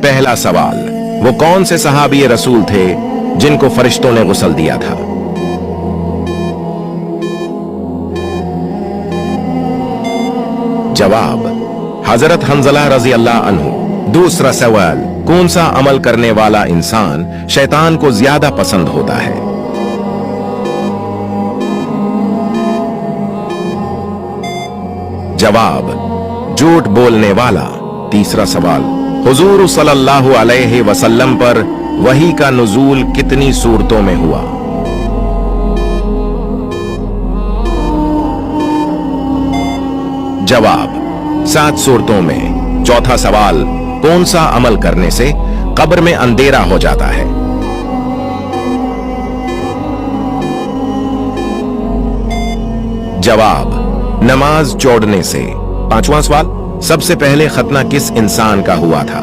पहला सवाल, वो कौन से सहाबी रसूल थे जिनको फरिश्तों ने गुस्ल दिया था? जवाब, हजरत हंजला रजी अल्लाह अन्हु। दूसरा सवाल, कौन सा अमल करने वाला इंसान शैतान को ज्यादा पसंद होता है? जवाब, झूठ बोलने वाला। तीसरा सवाल, हुजूर सल्लल्लाहु अलैहि वसल्लम पर वही का नुज़ूल कितनी सूरतों में हुआ? जवाब, 7 सूरतों में। चौथा सवाल, कौन सा अमल करने से कब्र में अंधेरा हो जाता है? जवाब, नमाज छोड़ने से। पांचवा सवाल, सबसे पहले खतना किस इंसान का हुआ था?